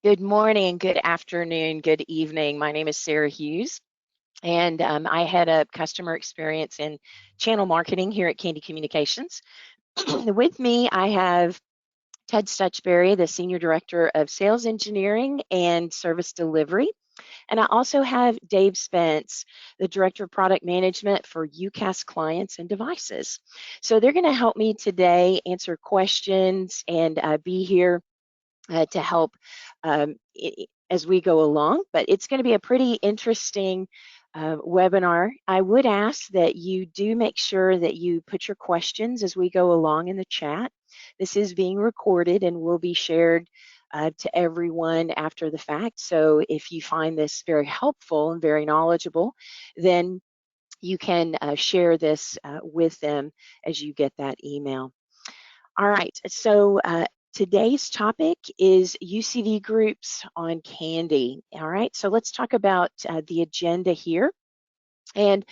Good morning, good afternoon, good evening. My name is Sarah Hughes, and I head up customer experience and channel marketing here at Kandy Communications. With me, I have Ted Stutchberry, the Senior Director of Sales Engineering and Service Delivery. And I also have Dave Spence, the Director of Product Management for UCAS clients and devices. So they're going to help me today answer questions and be here to help as we go along, but it's going to be a pretty interesting webinar. I would ask that you do make sure that you put your questions as we go along in the chat. This is being recorded and will be shared to everyone after the fact. So if you find this very helpful and very knowledgeable, then you can share this with them as you get that email. All right, so today's topic is UCD groups on Kandy. All right, so let's talk about the agenda here. And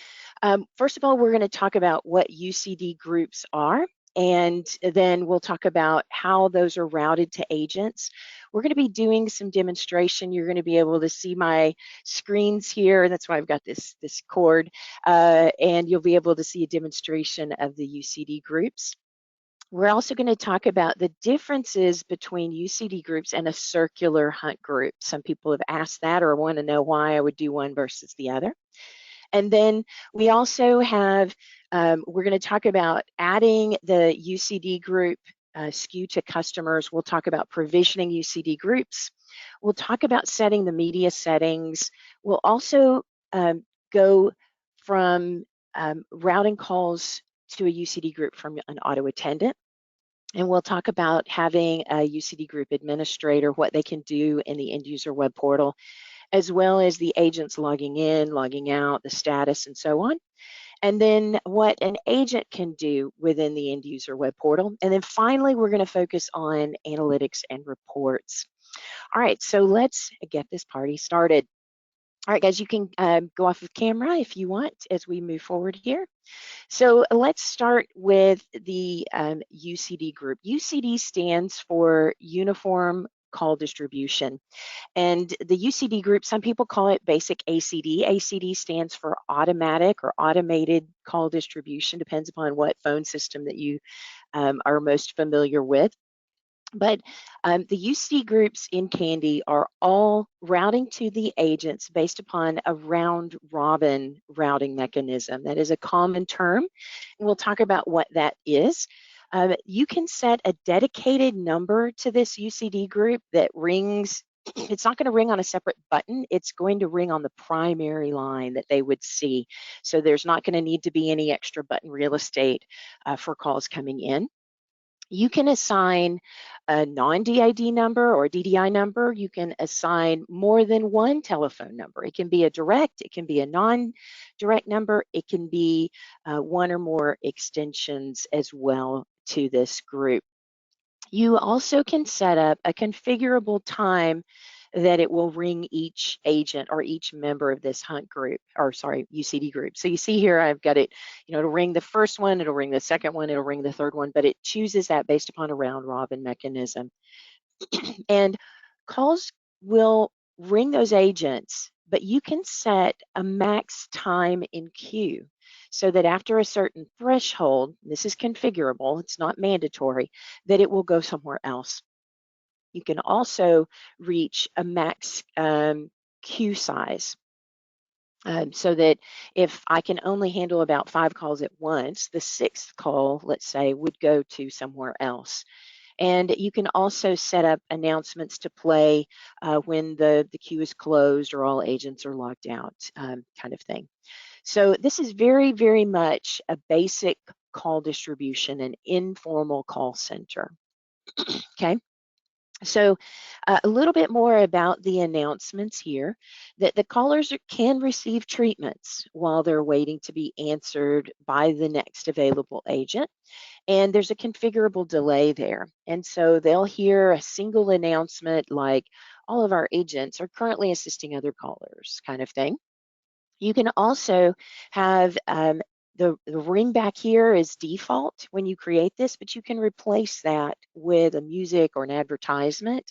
first of all, we're going to talk about what UCD groups are, and then we'll talk about how those are routed to agents. We're going to be doing some demonstration. You're going to be able to see my screens here. That's why I've got this cord, and you'll be able to see a demonstration of the UCD groups. We're also going to talk about the differences between UCD groups and a circular hunt group. Some people have asked that or want to know why I would do one versus the other. And then we also have, we're going to talk about adding the UCD group SKU to customers. We'll talk about provisioning UCD groups. We'll talk about setting the media settings. We'll also go from routing calls to a UCD group from an auto attendant. And we'll talk about having a UCD group administrator, what they can do in the end user web portal, as well as the agents logging in, logging out, the status, and so on. And then what an agent can do within the end user web portal. And then finally, we're going to focus on analytics and reports. All right, so let's get this party started. All right, guys, you can go off of camera if you want as we move forward here. So let's start with the UCD group. UCD stands for Uniform Call Distribution. And the UCD group, some people call it basic ACD. ACD stands for automatic or automated call distribution, depends upon what phone system that you are most familiar with. But the UC groups in Kandy are all routing to the agents based upon a round robin routing mechanism. That is a common term, and we'll talk about what that is. You can set a dedicated number to this UCD group that rings. It's not going to ring on a separate button. It's going to ring on the primary line that they would see. So there's not going to need to be any extra button real estate for calls coming in. You can assign a non-DID number or DDI number. You can assign more than one telephone number. It can be a direct, it can be a non-direct number, it can be one or more extensions as well to this group. You also can set up a configurable time that it will ring each agent or each member of this hunt group, or sorry, UCD group. So you see here, I've got it, it'll ring the first one, it'll ring the second one, it'll ring the third one, but it chooses that based upon a round robin mechanism. And calls will ring those agents, but you can set a max time in queue so that after a certain threshold, this is configurable, it's not mandatory, that it will go somewhere else. You can also reach a max queue size. So that if I can only handle about 5 calls at once, the 6th call, let's say, would go to somewhere else. And you can also set up announcements to play when the queue is closed or all agents are logged out, kind of thing. So this is very, very much a basic call distribution, an informal call center. Okay. So a little bit more about the announcements here, that the callers can receive treatments while they're waiting to be answered by the next available agent. And there's a configurable delay there. And so they'll hear a single announcement like, all of our agents are currently assisting other callers, kind of thing. You can also have the ring back here is default when you create this, but you can replace that with a music or an advertisement.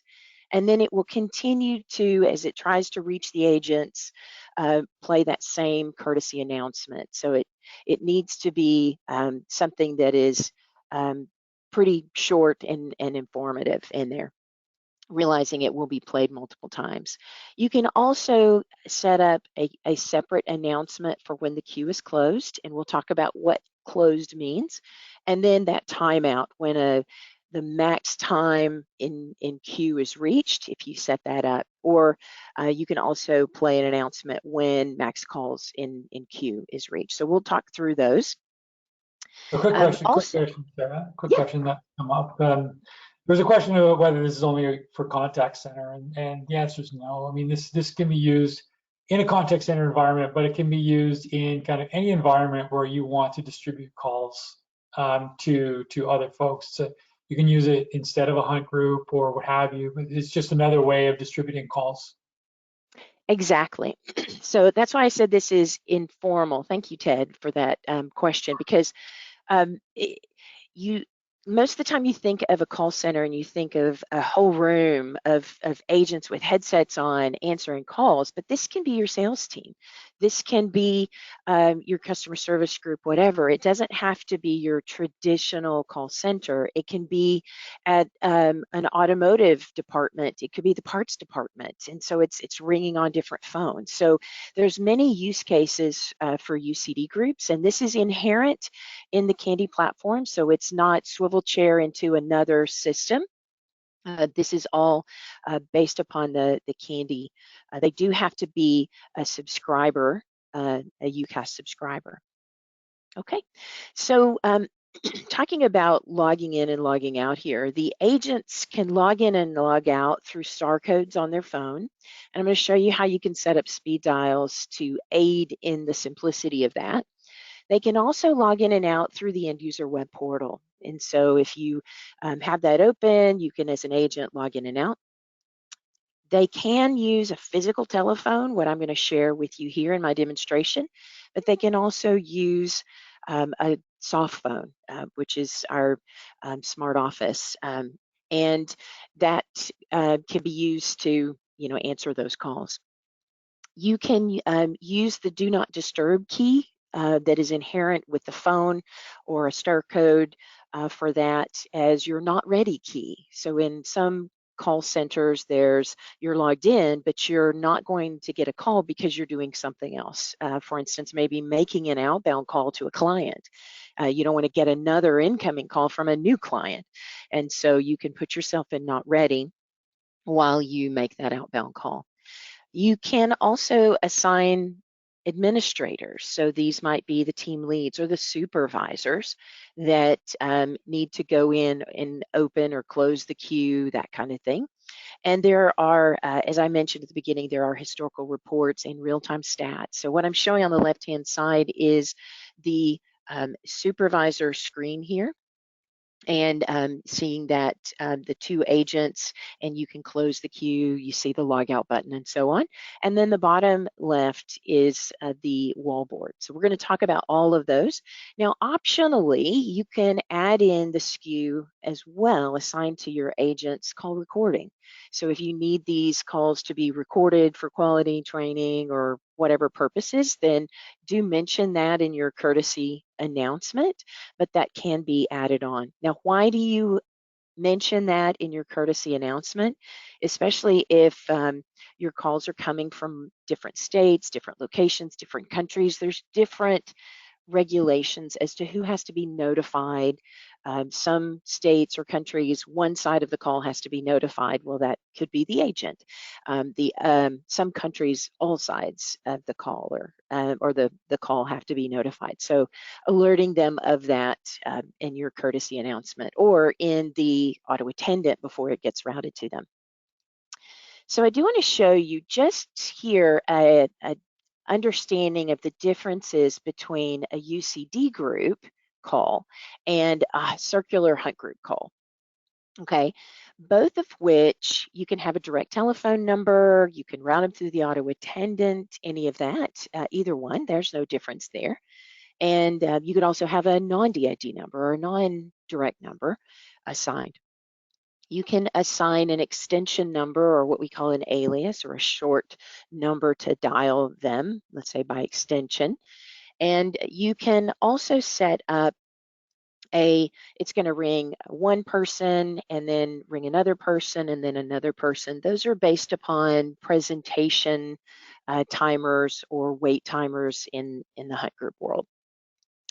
And then it will continue to, as it tries to reach the agents, play that same courtesy announcement. So it needs to be something that is pretty short and informative in there, realizing it will be played multiple times. You can also set up a separate announcement for when the queue is closed, and we'll talk about what closed means. And then that timeout when the max time in queue is reached, if you set that up. Or you can also play an announcement when max calls in queue is reached. So we'll talk through those. A quick Also, question, Sarah. Quick yeah, question that come up. There's a question about whether this is only for contact center, and the answer is no. I mean, this can be used in a contact center environment, but it can be used in kind of any environment where you want to distribute calls to other folks. So you can use it instead of a hunt group or what have you. But it's just another way of distributing calls. exactly. So that's why I said this is informal. Thank you, Ted, for that question, because it, you most of the time you think of a call center and you think of a whole room of agents with headsets on answering calls, but this can be your sales team. This can be your customer service group, whatever. It doesn't have to be your traditional call center. It can be at an automotive department. It could be the parts department. And so it's ringing on different phones. So there's many use cases for UCD groups, and this is inherent in the Kandy platform. So it's not swivel chair into another system. This is all based upon the Kandy. They do have to be a subscriber, a UCAS subscriber. Okay, so talking about logging in and logging out here, the agents can log in and log out through star codes on their phone. And I'm going to show you how you can set up speed dials to aid in the simplicity of that. They can also log in and out through the end user web portal. And so if you have that open, you can, as an agent, log in and out. They can use a physical telephone, what I'm going to share with you here in my demonstration, but they can also use a soft phone, which is our smart office. And that can be used to, answer those calls. You can use the do not disturb key that is inherent with the phone, or a star code for that as your not ready key. So in some call centers, you're logged in, but you're not going to get a call because you're doing something else. For instance, maybe making an outbound call to a client. You don't want to get another incoming call from a new client. And so you can put yourself in not ready while you make that outbound call. You can also assign administrators. So these might be the team leads or the supervisors that need to go in and open or close the queue, that kind of thing. And there are, as I mentioned at the beginning, there are historical reports and real-time stats. So what I'm showing on the left-hand side is the supervisor screen here, and seeing that the two agents, and you can close the queue, you see the logout button and so on. And then the bottom left is the wallboard. So we're going to talk about all of those. Now, optionally, you can add in the SKU as well assigned to your agent's call recording. So if you need these calls to be recorded for quality training or whatever purposes, then do mention that in your courtesy announcement, but that can be added on. Now, why do you mention that in your courtesy announcement, especially if your calls are coming from different states, different locations, different countries? There's different regulations as to who has to be notified. Some states or countries, one side of the call has to be notified. Well, that could be the agent. Some countries, all sides of the call or the call have to be notified. So alerting them of that in your courtesy announcement or in the auto attendant before it gets routed to them. So I do want to show you just here a understanding of the differences between a UCD group call and a circular hunt group call. Okay, both of which you can have a direct telephone number, you can route them through the auto attendant, any of that, either one, there's no difference there. And you could also have a non-DID number or a non-direct number assigned. You can assign an extension number or what we call an alias or a short number to dial them, let's say by extension. And you can also set up it's going to ring one person and then ring another person and then another person. Those are based upon presentation timers or wait timers in the Hunt Group world.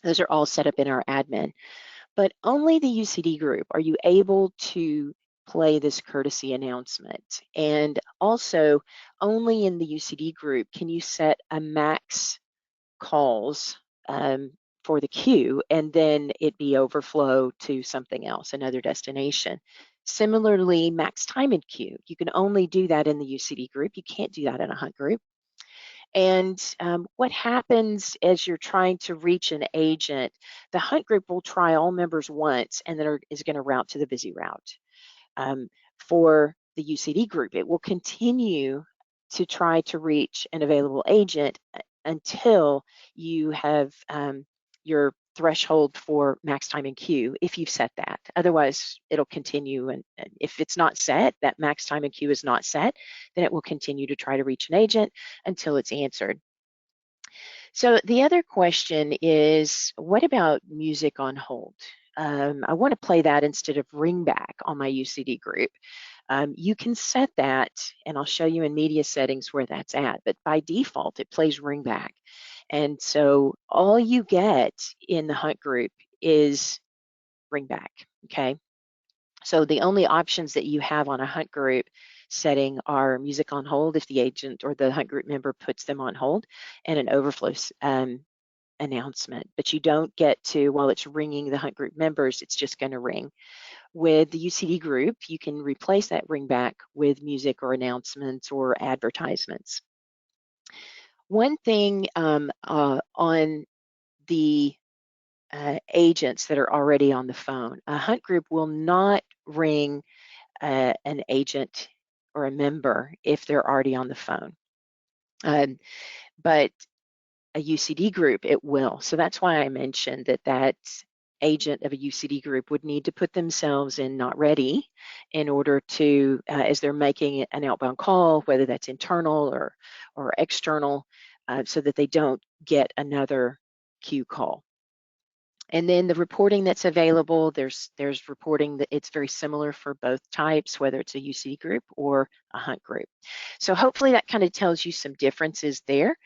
Those are all set up in our admin. But only the UCD group are you able to play this courtesy announcement. And also, only in the UCD group can you set a max calls for the queue and then it be overflow to something else, another destination. Similarly, max time in queue. You can only do that in the UCD group. You can't do that in a Hunt group. And what happens as you're trying to reach an agent, the Hunt group will try all members once and then is going to route to the busy route. For the UCD group, it will continue to try to reach an available agent until you have your threshold for max time in queue, if you've set that. Otherwise, it'll continue. And if it's not set, that max time in queue is not set, then it will continue to try to reach an agent until it's answered. So the other question is, what about music on hold? I want to play that instead of ring back on my UCD group. You can set that, and I'll show you in media settings where that's at, but by default, it plays ring back. And so all you get in the Hunt group is ring back, okay? So the only options that you have on a Hunt group setting are music on hold if the agent or the Hunt group member puts them on hold, and an overflow announcement. But you don't get to, while it's ringing the Hunt group members, it's just going to ring. With the UCD group, you can replace that ring back with music or announcements or advertisements. One thing on the agents that are already on the phone, a Hunt group will not ring an agent or a member if they're already on the phone. But a UCD group, it will. So that's why I mentioned that agent of a UCD group would need to put themselves in not ready in order to, as they're making an outbound call, whether that's internal or external, so that they don't get another queue call. And then the reporting that's available, there's reporting that it's very similar for both types, whether it's a UC group or a Hunt group. So hopefully that kind of tells you some differences there.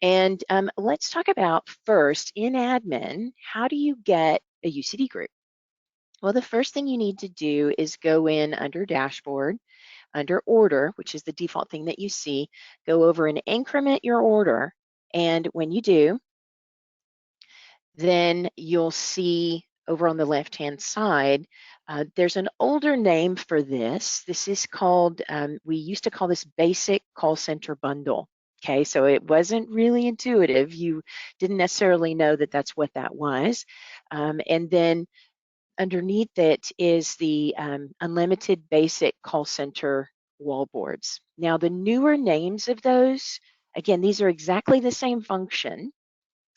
And let's talk about first, in admin, how do you get a UCD group? Well, the first thing you need to do is go in under dashboard, under order, which is the default thing that you see, go over and increment your order. And when you do, then you'll see over on the left-hand side, there's an older name for this. This is called, we used to call this Basic Call Center Bundle. Okay, so it wasn't really intuitive. You didn't necessarily know that that's what that was. And then underneath it is the Unlimited Basic Call Center Wallboards. Now, the newer names of those, again, these are exactly the same function,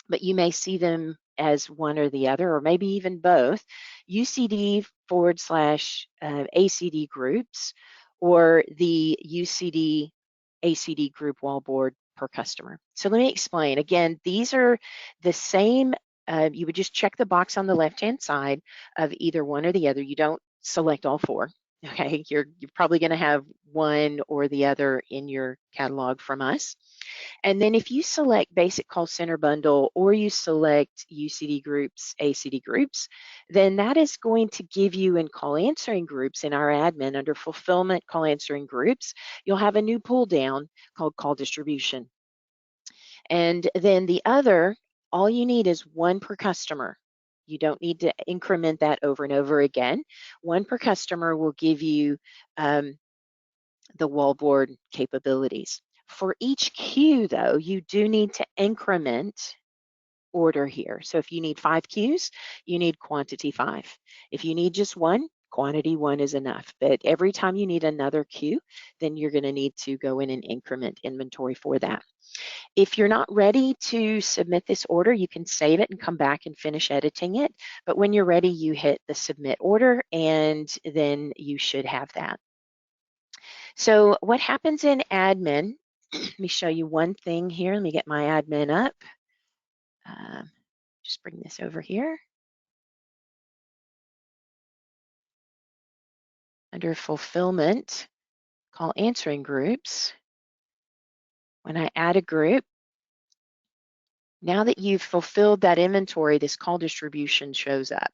but you may see them as one or the other, or maybe even both, UCD / ACD groups, or the UCD ACD group wallboard per customer. So let me explain. Again, these are the same. You would just check the box on the left-hand side of either one or the other. You don't select all four. Okay, you're probably going to have one or the other in your catalog from us. And then if you select Basic Call Center Bundle or you select UCD groups, ACD groups, then that is going to give you in call answering groups in our admin under fulfillment call answering groups, you'll have a new pull down called call distribution. And then the other, all you need is one per customer. You don't need to increment that over and over again. One per customer will give you the wallboard capabilities. For each queue, though, you do need to increment order here. So if you need 5 queues, you need quantity 5. If you need just one, Quantity 1 is enough, but every time you need another queue, then you're going to need to go in and increment inventory for that. If you're not ready to submit this order, you can save it and come back and finish editing it. But when you're ready, you hit the submit order, and then you should have that. So what happens in admin, let me show you one thing here. Let me get my admin up. Just bring this over here. Under fulfillment, call answering groups. When I add a group, now that you've fulfilled that inventory, this call distribution shows up.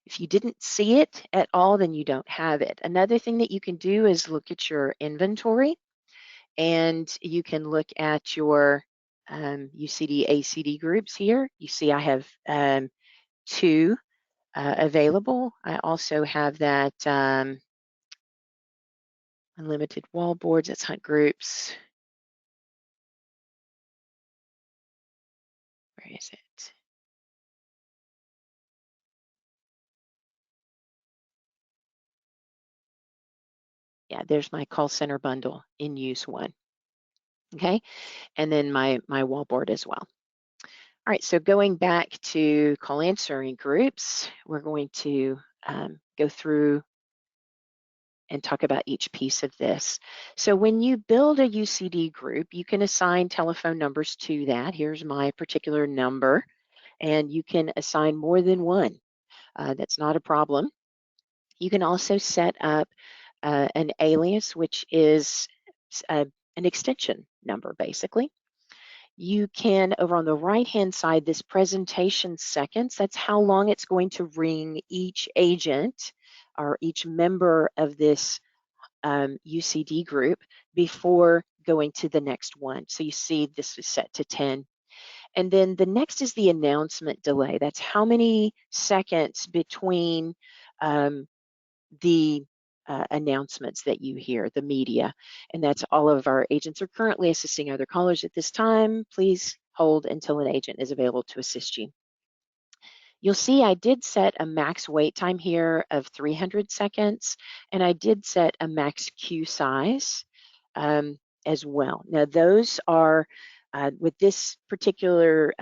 If you didn't see it at all, then you don't have it. Another thing that you can do is look at your inventory, and you can look at your UCD, ACD groups here. You see I have 2 available. I also have that unlimited wall boards, that's hunt groups. Where is it? Yeah, there's my call center bundle in use 1. Okay, and then my wall board as well. All right, so going back to call answering groups, we're going to go through and talk about each piece of this. So when you build a UCD group, you can assign telephone numbers to that. Here's my particular number, and you can assign more than one. That's not a problem. You can also set up an alias, which is an extension number, basically. You can, over on the right-hand side, this presentation seconds, that's how long it's going to ring each agent or each member of this UCD group before going to the next one. So you see this is set to 10. And then the next is the announcement delay. That's how many seconds between the announcements that you hear, the media. And that's all of our agents are currently assisting other callers at this time. Please hold until an agent is available to assist you. You'll see I did set a max wait time here of 300 seconds, and I did set a max queue size as well. Now those are, with this particular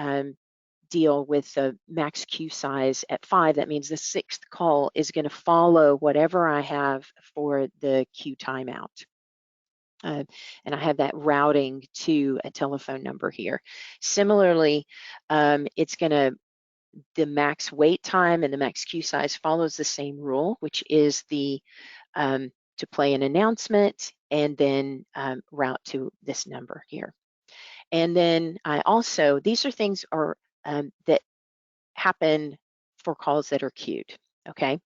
deal with the max queue size at 5, that means the 6th call is going to follow whatever I have for the queue timeout. And I have that routing to a telephone number here. Similarly, it's going to, the max wait time and the max queue size follows the same rule, which is the to play an announcement and then route to this number here. And then I also, these are things are that happen for calls that are queued, okay?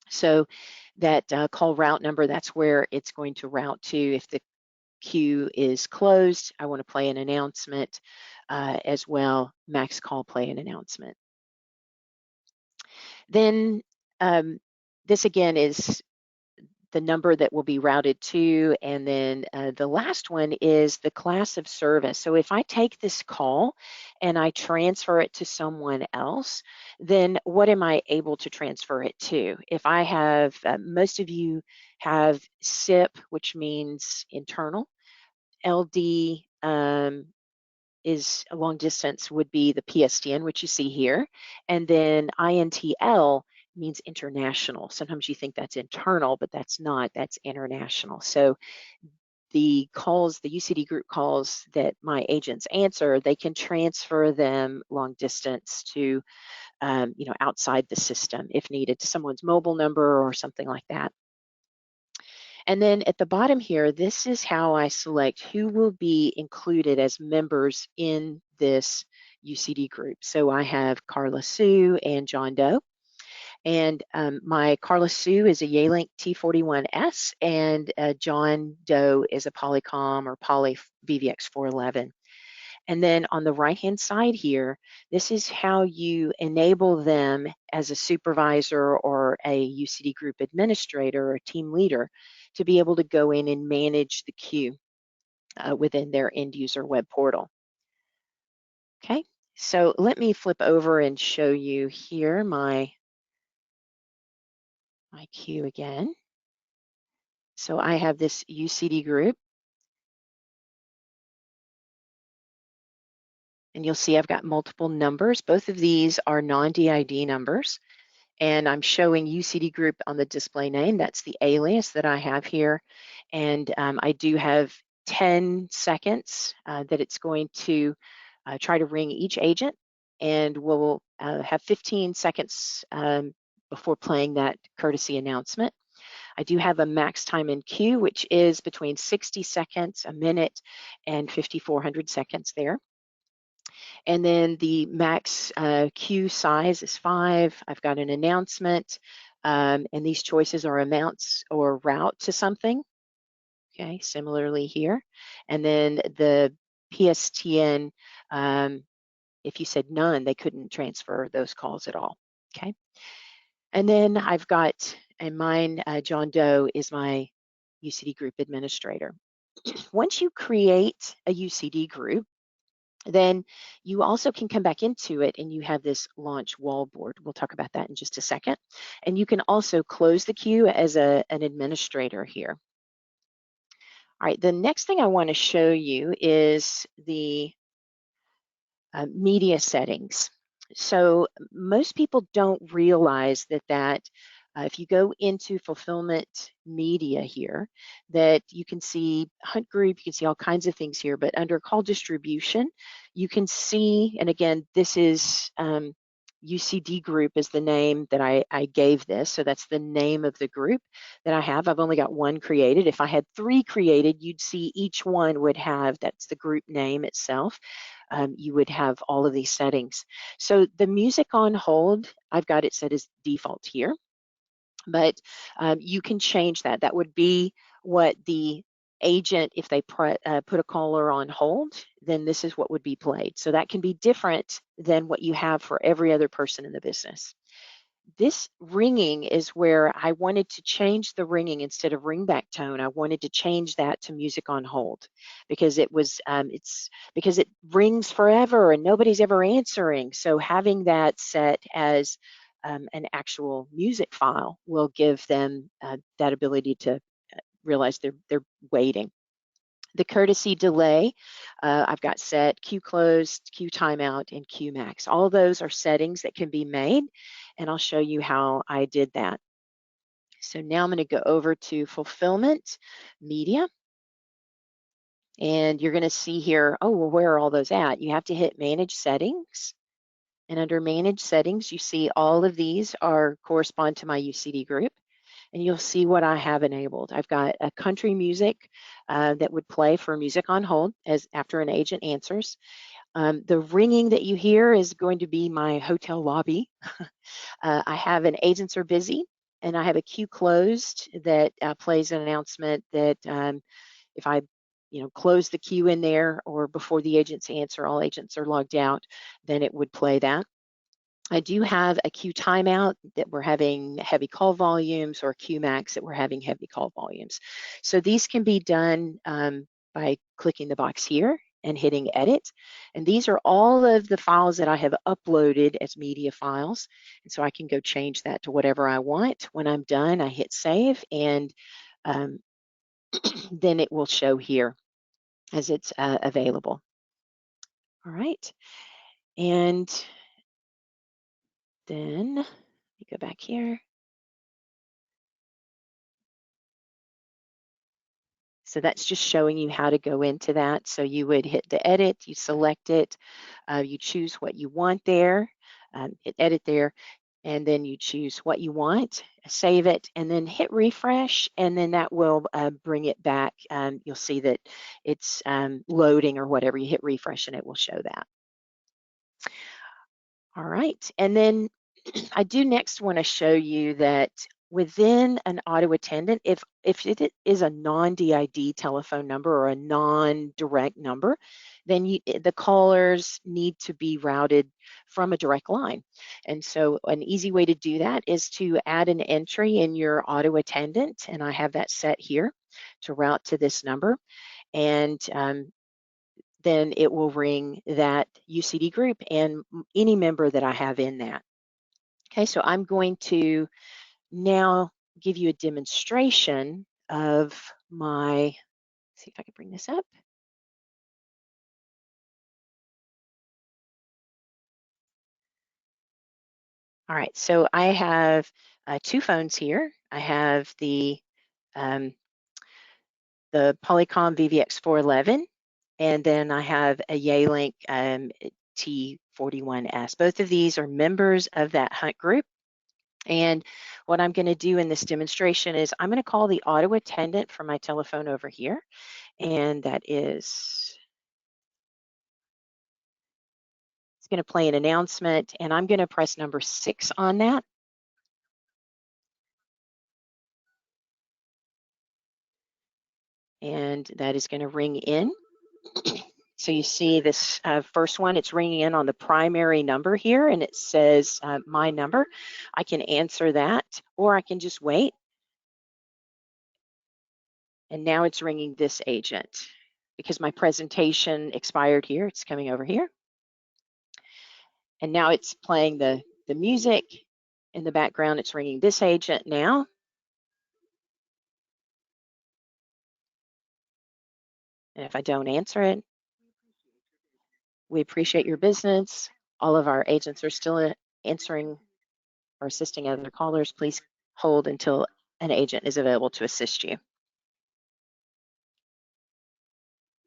So that call route number, that's where it's going to route to. If the queue is closed, I want to play an announcement as well, max call play an announcement. Then this again is the number that will be routed to, and then the last one is the class of service. So if I take this call and I transfer it to someone else, then what am I able to transfer it to? If I have, most of you have SIP, which means internal, LD is a long distance would be the PSTN, which you see here, and then INTL means international. Sometimes you think that's internal, but that's not, that's international. So the calls, the UCD group calls that my agents answer, they can transfer them long distance to, you know, outside the system if needed, to someone's mobile number or something like that. And then at the bottom here, this is how I select who will be included as members in this UCD group. So I have Carla Sue and John Doe. And my Carla Sue is a Yealink T41S, and John Doe is a Polycom or Poly VVX 411. And then on the right-hand side here, this is how you enable them as a supervisor or a UCD group administrator or team leader to be able to go in and manage the queue within their end user web portal. Okay, so let me flip over and show you here my my queue again. So I have this UCD group, and you'll see I've got multiple numbers. Both of these are non-DID numbers, and I'm showing UCD group on the display name. That's the alias that I have here, and I do have 10 seconds that it's going to try to ring each agent, and we'll have 15 seconds before playing that courtesy announcement. I do have a max time in queue, which is between 60 seconds, a minute, and 5,400 seconds there. And then the max queue size is 5. I've got an announcement, and these choices are amounts or route to something. Okay, similarly here. And then the PSTN, if you said none, they couldn't transfer those calls at all. Okay. And then I've got, and mine, John Doe is my UCD group administrator. Once you create a UCD group, then you also can come back into it and you have this launch wallboard. We'll talk about that in just a second. And you can also close the queue as an administrator here. All right, the next thing I want to show you is the media settings. So most people don't realize that if you go into fulfillment media here, that you can see hunt group, you can see all kinds of things here, but under call distribution, you can see, and again, this is UCD group is the name that I gave this. So that's the name of the group that I have. I've only got one created. If I had 3 created, you'd see each one would have, that's the group name itself. You would have all of these settings. So the music on hold, I've got it set as default here, but you can change that. That would be what the agent, if they put a caller on hold, then this is what would be played. So that can be different than what you have for every other person in the business. This ringing is where I wanted to change the ringing instead of ringback tone. I wanted to change that to music on hold because it was it's because it rings forever and nobody's ever answering. So having that set as an actual music file will give them that ability to realize they're waiting. The courtesy delay, I've got set queue closed, queue timeout, and queue max. All those are settings that can be made, and I'll show you how I did that. So now I'm going to go over to fulfillment media, and you're going to see here, oh, well, where are all those at? You have to hit manage settings, and under manage settings, you see all of these correspond to my UCD group. And you'll see what I have enabled. I've got a country music that would play for music on hold as after an agent answers. The ringing that you hear is going to be my hotel lobby. I have an agents are busy, and I have a queue closed that plays an announcement that if I close the queue in there or before the agents answer, all agents are logged out, then it would play that. I do have a queue timeout that we're having heavy call volumes or queue max that we're having heavy call volumes. So these can be done by clicking the box here and hitting edit. And these are all of the files that I have uploaded as media files. And so I can go change that to whatever I want. When I'm done, I hit save, and then it will show here as it's available. All right. And then let me go back here. So that's just showing you how to go into that. So you would hit the edit, you select it, you choose what you want there, hit edit there, and then you choose what you want, save it, and then hit refresh, and then that will bring it back. You'll see that it's loading or whatever. You hit refresh and it will show that. All right, and then I do next want to show you that within an auto attendant, if it is a non-DID telephone number or a non-direct number, then the callers need to be routed from a direct line. And so an easy way to do that is to add an entry in your auto attendant, and I have that set here to route to this number. And then it will ring that UCD group and any member that I have in that. Okay, so I'm going to now give you a demonstration of my, see if I can bring this up. All right, so I have two phones here. I have um, the Polycom VVX411, and then I have a Yealink T41S. Both of these are members of that hunt group. And what I'm going to do in this demonstration is I'm going to call the auto attendant from my telephone over here, and that is, it's going to play an announcement, and I'm going to press number 6 on that. And that is going to ring in. So you see this first one, it's ringing in on the primary number here, and it says my number. I can answer that, or I can just wait. And now it's ringing this agent because my presentation expired here. It's coming over here. And now it's playing the music in the background. It's ringing this agent now. And if I don't answer it, we appreciate your business. All of our agents are still answering or assisting other callers. Please hold until an agent is available to assist you.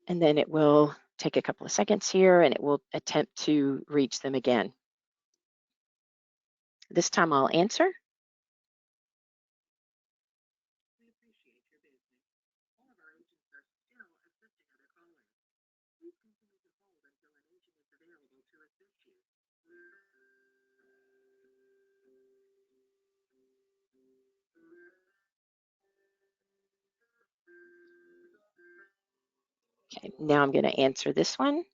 And then it will take a couple of seconds here and it will attempt to reach them again. This time I'll answer. Okay, now I'm going to answer this one.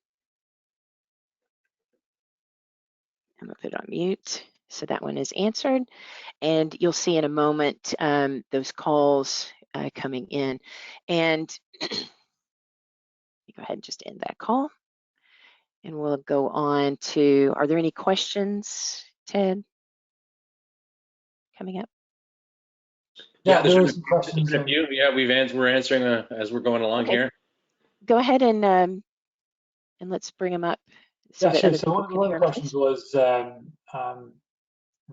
I'm going to put it on mute. So that one is answered. And you'll see in a moment those calls coming in. And go ahead and just end that call. And we'll go on to, are there any questions, Ted, coming up? Yeah, there were some questions. Yeah, we're answering as we're going along here. Go ahead and let's bring them up so that sure. other So people can one of hear the them, questions please. was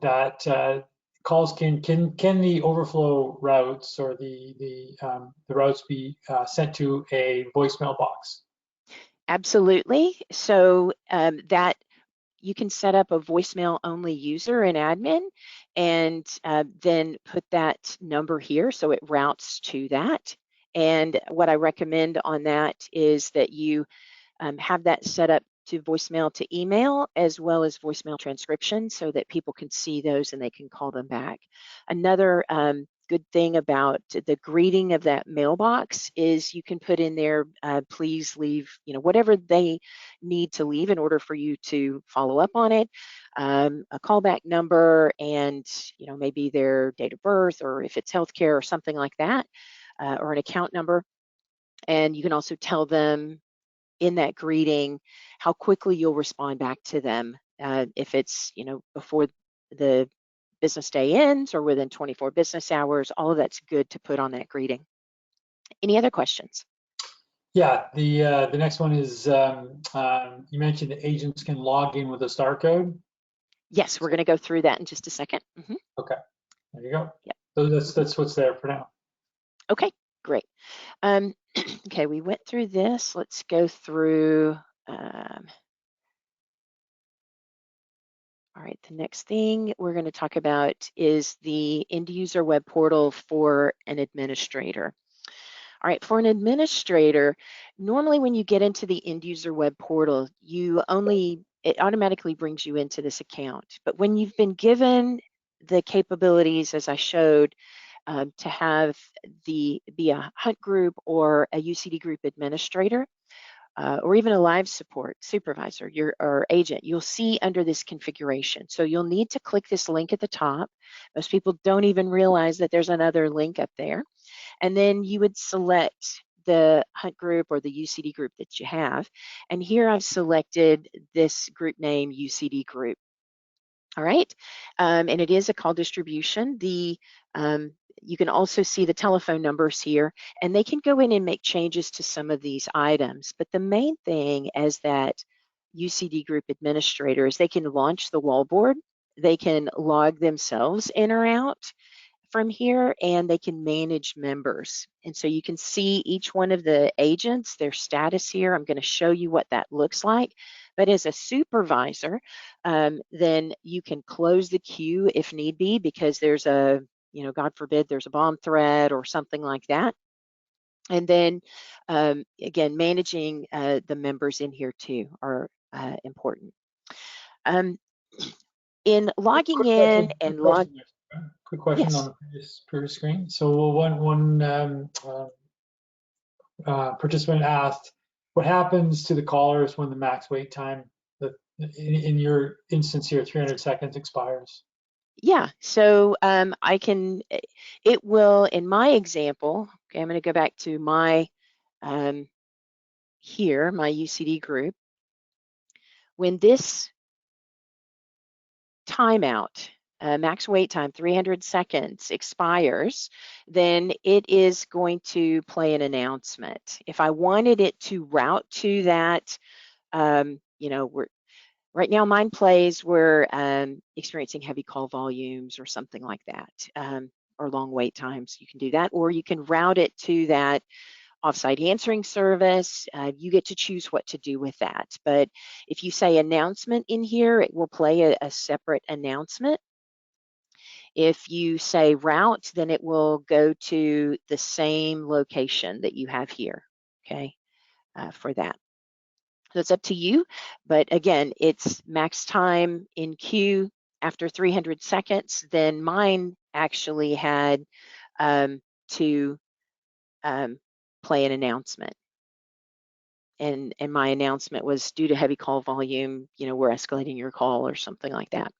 that calls can the overflow routes or the routes be sent to a voicemail box? Absolutely. So that you can set up a voicemail only user in admin and then put that number here so it routes to that. And what I recommend on that is that you have that set up to voicemail to email as well as voicemail transcription so that people can see those and they can call them back. Another good thing about the greeting of that mailbox is you can put in there, please leave, whatever they need to leave in order for you to follow up on it, a callback number and, maybe their date of birth or if it's healthcare or something like that, or an account number. And you can also tell them in that greeting how quickly you'll respond back to them. If it's, before the business day ends or within 24 business hours, all of that's good to put on that greeting. Any other questions? Yeah, the next one is you mentioned that agents can log in with a star code. Yes, we're going to go through that in just a second. Okay, there you go. Yep. So that's what's there for now. Okay, great. Okay, we went through this. Let's go through. All right, the next thing we're going to talk about is the end user web portal for an administrator. All right, for an administrator, normally when you get into the end user web portal, it automatically brings you into this account. But when you've been given the capabilities, as I showed, to have be a hunt group or a UCD group administrator, or even a live support supervisor or agent, you'll see under this configuration. So you'll need to click this link at the top. Most people don't even realize that there's another link up there. And then you would select the hunt group or the UCD group that you have. And here I've selected this group name, UCD group. All right, and it is a call distribution. You can also see the telephone numbers here, and they can go in and make changes to some of these items. But the main thing as that UCD group administrator is they can launch the wallboard, they can log themselves in or out from here, and they can manage members. And so you can see each one of the agents, their status here. I'm going to show you what that looks like. But as a supervisor, then you can close the queue if need be, because there's a, God forbid, there's a bomb threat or something like that. And then again, managing the members in here too are important. In logging in and quick question on yes. the previous screen. So one participant asked, what happens to the callers when the max wait time that in your instance here, 300 seconds expires? Yeah, so it will, in my example, okay, I'm going to go back to my, here, my UCD group. When this timeout, max wait time, 300 seconds expires, then it is going to play an announcement. If I wanted it to route to that, right now mine plays, we're experiencing heavy call volumes or something like that, or long wait times. You can do that, or you can route it to that offsite answering service. You get to choose what to do with that. But if you say announcement in here, it will play a separate announcement. If you say route, then it will go to the same location that you have here, okay, for that. So it's up to you, but again, it's max time in queue after 300 seconds. Then mine actually had to play an announcement. And my announcement was, due to heavy call volume, we're escalating your call or something like that.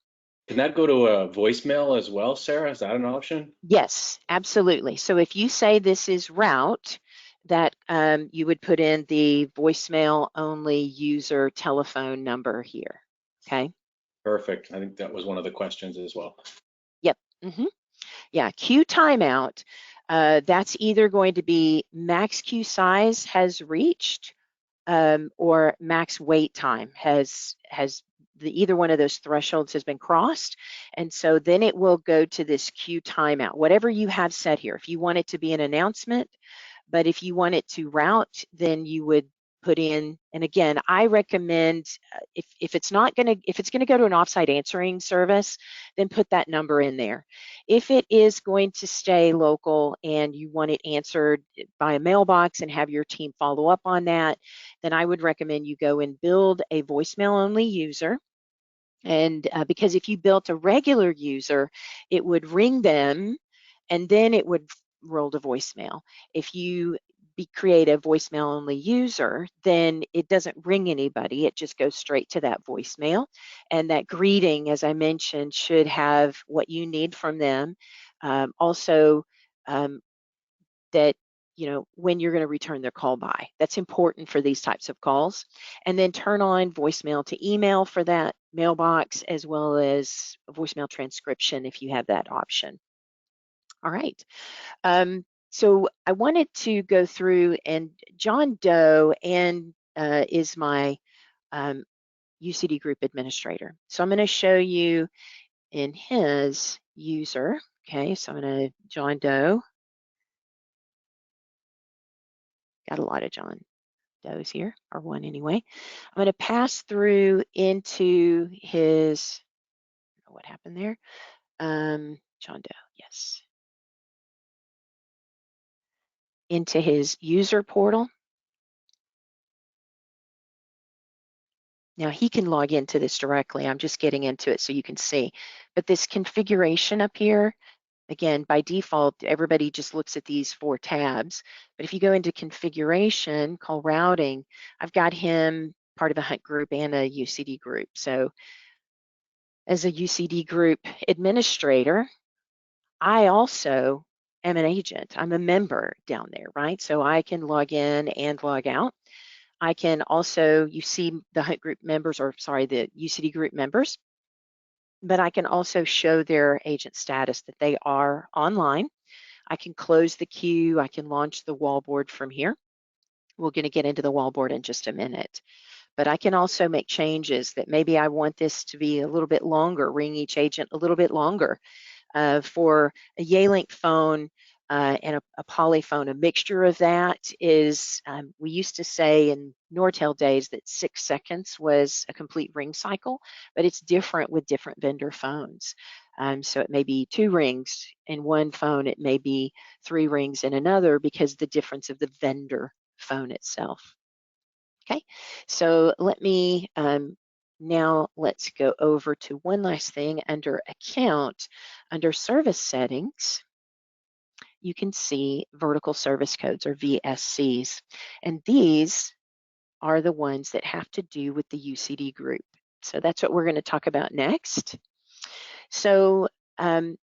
Can that go to a voicemail as well, Sarah? Is that an option? Yes, absolutely. So if you say this is route, that you would put in the voicemail only user telephone number here. Okay. Perfect. I think that was one of the questions as well. Yep. Yeah. Queue timeout. That's either going to be max queue size has reached, or max wait time has either one of those thresholds has been crossed. And so then it will go to this queue timeout, whatever you have set here. If you want it to be an announcement, but if you want it to route, then you would put in, and again, I recommend if it's going to go to an offsite answering service, then put that number in there. If it is going to stay local and you want it answered by a mailbox and have your team follow up on that, then I would recommend you go and build a voicemail only user. And because if you built a regular user, it would ring them and then it would roll to voicemail. If you create a voicemail only user, then it doesn't ring anybody. It just goes straight to that voicemail. And that greeting, as I mentioned, should have what you need from them. Also, that when you're going to return their call by. That's important for these types of calls. And then turn on voicemail to email for that mailbox, as well as voicemail transcription if you have that option. All right. So I wanted to go through, and John Doe is my UCD group administrator. So I'm going to show you in his user. Okay, so I'm going to John Doe. Got a lot of John Doe's here, or one anyway. I'm going to pass through into his, I don't know what happened there. John Doe, yes. Into his user portal. Now he can log into this directly. I'm just getting into it so you can see. But this configuration up here, again, by default, everybody just looks at these 4 tabs. But if you go into configuration, call routing, I've got him part of a Hunt group and a UCD group. So as a UCD group administrator, I also am an agent. I'm a member down there, right? So I can log in and log out. I can also, you see the Hunt group members, or sorry, the UCD group members, but I can also show their agent status that they are online. I can close the queue. I can launch the wallboard from here. We're going to get into the wallboard in just a minute. But I can also make changes that maybe I want this to be a little bit longer, ring each agent a little bit longer. For a Yealink phone and a polyphone, a mixture of that is, we used to say in Nortel days that 6 seconds was a complete ring cycle, but it's different with different vendor phones. So it may be 2 rings in one phone, it may be 3 rings in another because the difference of the vendor phone itself. Okay, so let me now let's go over to one last thing under account. Under service settings, you can see vertical service codes or VSCs. And these are the ones that have to do with the UCD group. So that's what we're going to talk about next. So in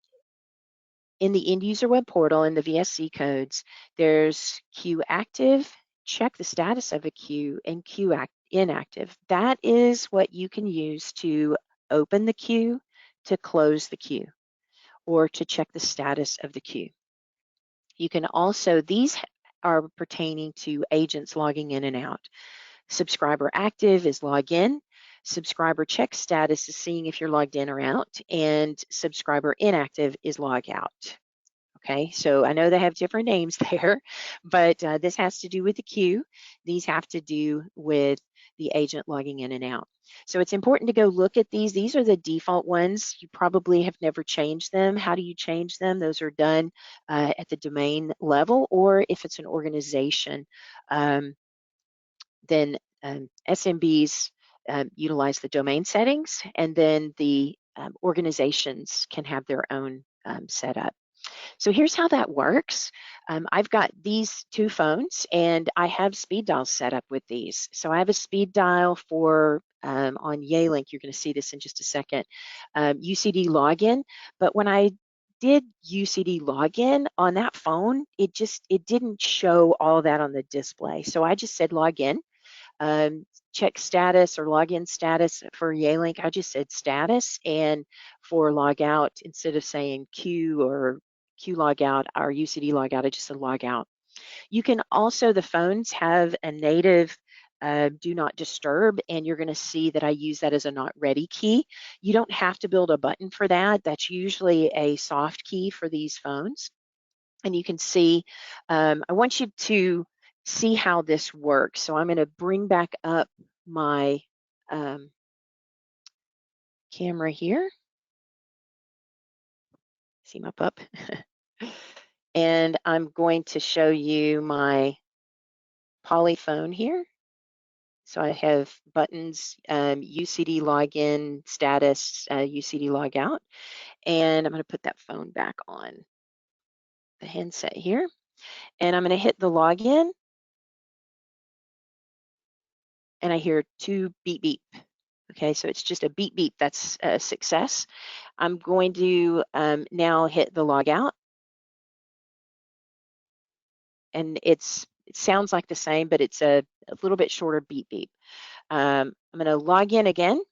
the end user web portal in the VSC codes, there's queue active, check the status of a queue, and queue inactive. That is what you can use to open the queue, to close the queue, or to check the status of the queue. You can also, these are pertaining to agents logging in and out. Subscriber active is log in. Subscriber check status is seeing if you're logged in or out. And subscriber inactive is log out. Okay, so I know they have different names there, but this has to do with the queue. These have to do with the agent logging in and out. So it's important to go look at these. These are the default ones. You probably have never changed them. How do you change them? Those are done at the domain level, or if it's an organization, then SMBs utilize the domain settings, and then the organizations can have their own setup. So here's how that works. I've got these 2 phones and I have speed dials set up with these. So I have a speed dial for, on Yealink, you're going to see this in just a second, UCD login. But when I did UCD login on that phone, it didn't show all that on the display. So I just said login. Check status or login status for Yealink, I just said status, and for log out, instead of saying Q or Q log out or UCD log out, I just said log out. You can also, the phones have a native do not disturb, and you're going to see that I use that as a not ready key. You don't have to build a button for that. That's usually a soft key for these phones. And you can see, I want you to see how this works. So I'm going to bring back up my camera here. See my pup? And I'm going to show you my polyphone here. So I have buttons, UCD login, status, UCD logout. And I'm going to put that phone back on the handset here. And I'm going to hit the login. And I hear 2 beep beep. Okay, so it's just a beep beep. That's a success. I'm going to now hit the log out. And it sounds like the same, but it's a little bit shorter beep beep. I'm going to log in again.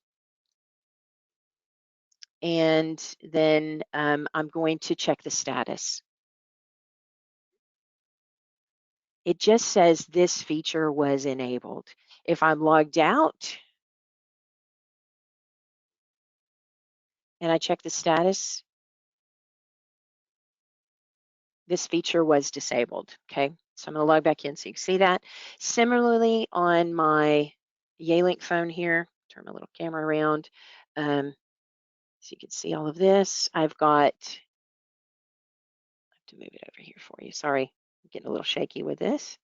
And then I'm going to check the status. It just says this feature was enabled. If I'm logged out and I check the status, this feature was disabled. Okay, so I'm going to log back in so you can see that. Similarly, on my Yealink phone here, turn my little camera around so you can see all of this. I've got, I have to move it over here for you. Sorry, I'm getting a little shaky with this.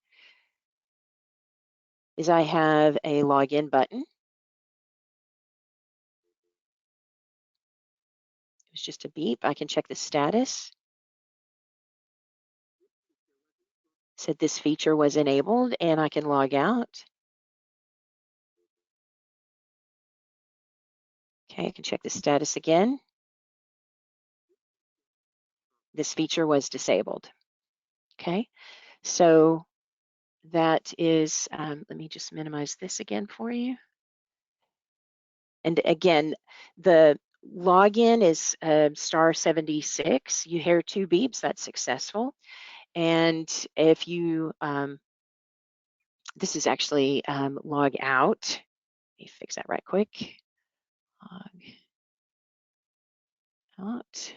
Is I have a login button. It's just a beep. I can check the status. Said this feature was enabled, and I can log out. Okay, I can check the status again. This feature was disabled. Okay, so that is, let me just minimize this again for you. And again, login is star 76. You hear 2 beeps, that's successful. And if you, this is actually log out. Let me fix that right quick. Log out.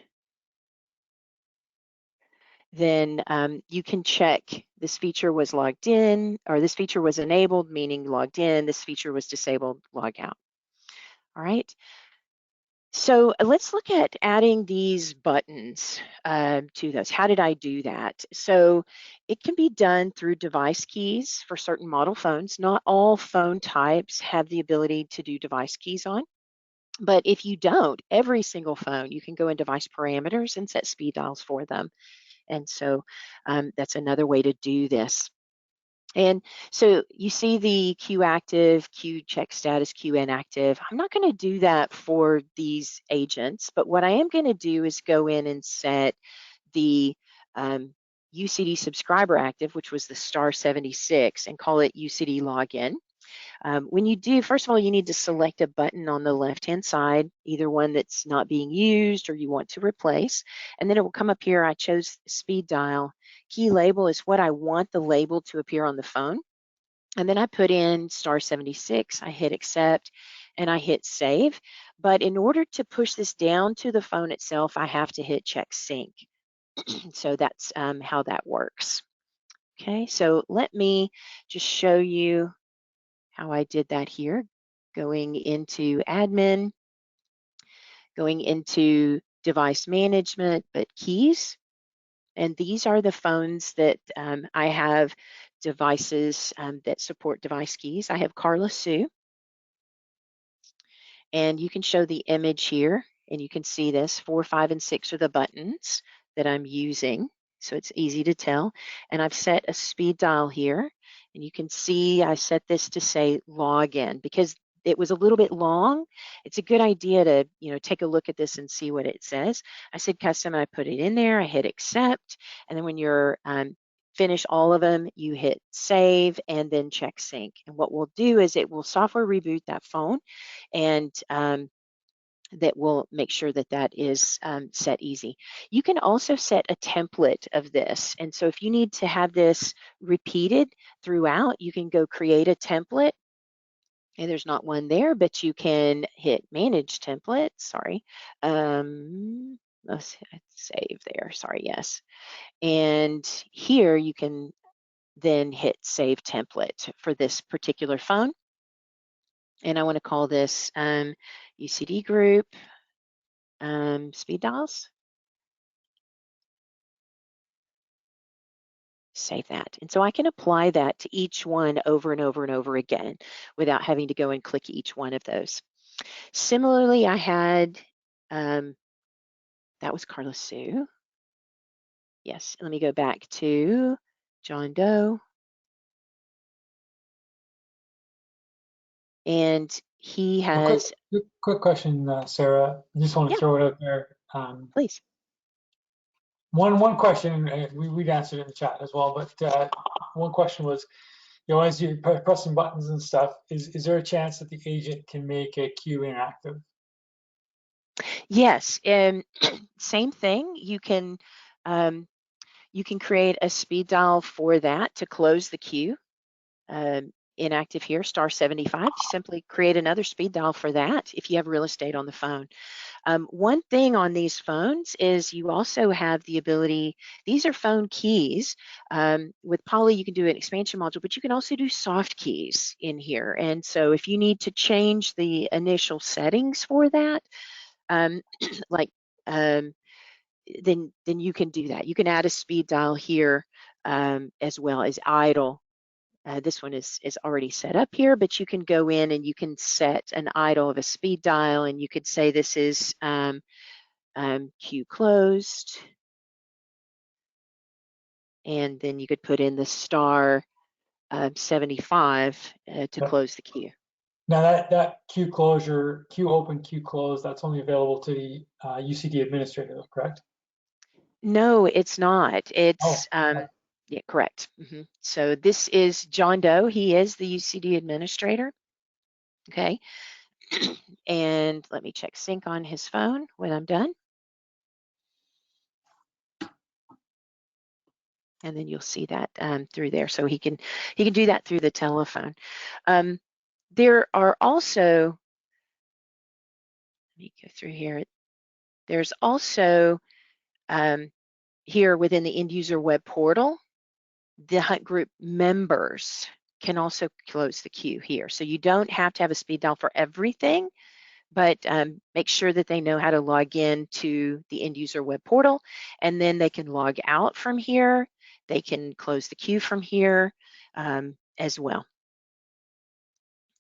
Then you can check this feature was logged in, or this feature was enabled, meaning logged in. This feature was disabled, log out. All right. So let's look at adding these buttons to those. How did I do that? So it can be done through device keys for certain model phones. Not all phone types have the ability to do device keys on. But if you don't, every single phone, you can go in device parameters and set speed dials for them. And so that's another way to do this. And so you see the Q active, Q check status, Q inactive. I'm not going to do that for these agents, but what I am going to do is go in and set the UCD subscriber active, which was the star 76, and call it UCD login. When you do, first of all, you need to select a button on the left-hand side, either one that's not being used or you want to replace, and then it will come up here. I chose speed dial. Key label is what I want the label to appear on the phone. And then I put in star 76, I hit accept, and I hit save. But in order to push this down to the phone itself, I have to hit check sync. So that's how that works. Okay, so let me just show you how I did that here. Going into admin, going into device management, but keys. And these are the phones that I have devices that support device keys. I have Carla Sue, and you can show the image here, and you can see this. 4, 5, and 6 are the buttons that I'm using, so it's easy to tell. And I've set a speed dial here, and you can see I set this to say login because it was a little bit long. It's a good idea to take a look at this and see what it says. I said custom, I put it in there, I hit accept, and then when you're finish all of them, you hit save and then check sync. And what we'll do is it will software reboot that phone, and that will make sure that that is set easy. You can also set a template of this. And so if you need to have this repeated throughout, you can go create a template. And there's not one there, but you can hit manage template. Sorry. Let's save there. Sorry, yes. And here you can then hit save template for this particular phone. And I want to call this UCD group speed dials. Save that. And so I can apply that to each one over and over and over again without having to go and click each one of those. Similarly, I had, that was Carla Sue. Yes, let me go back to John Doe. And he has. Quick question, Sarah. I just want to throw it out there. Please. One question, we'd answered it in the chat as well, but one question was, as you're pressing buttons and stuff, is there a chance that the agent can make a queue inactive? Yes, and same thing. You can create a speed dial for that to close the queue. Inactive here, star 75. Simply create another speed dial for that if you have real estate on the phone. One thing on these phones is you also have the ability, these are phone keys. With Poly, you can do an expansion module, but you can also do soft keys in here. And so if you need to change the initial settings for that, like then you can do that. You can add a speed dial here as well as idle. This one is already set up here, but you can go in and you can set an idle of a speed dial, and you could say this is queue closed, and then you could put in the star 75 to close the queue. Now that queue closure, queue open, queue close, that's only available to the UCD administrator, correct? No, it's not. It's okay. yeah, correct. So this is John Doe. He is the UCD administrator. Okay. And let me check sync on his phone when I'm done. And then you'll see that through there. So he can do that through the telephone. There are also, let me go through here. There's also here within the end user web portal, the Hunt Group members can also close the queue here. So you don't have to have a speed dial for everything, but make sure that they know how to log in to the end user web portal, and then they can log out from here. They can close the queue from here as well.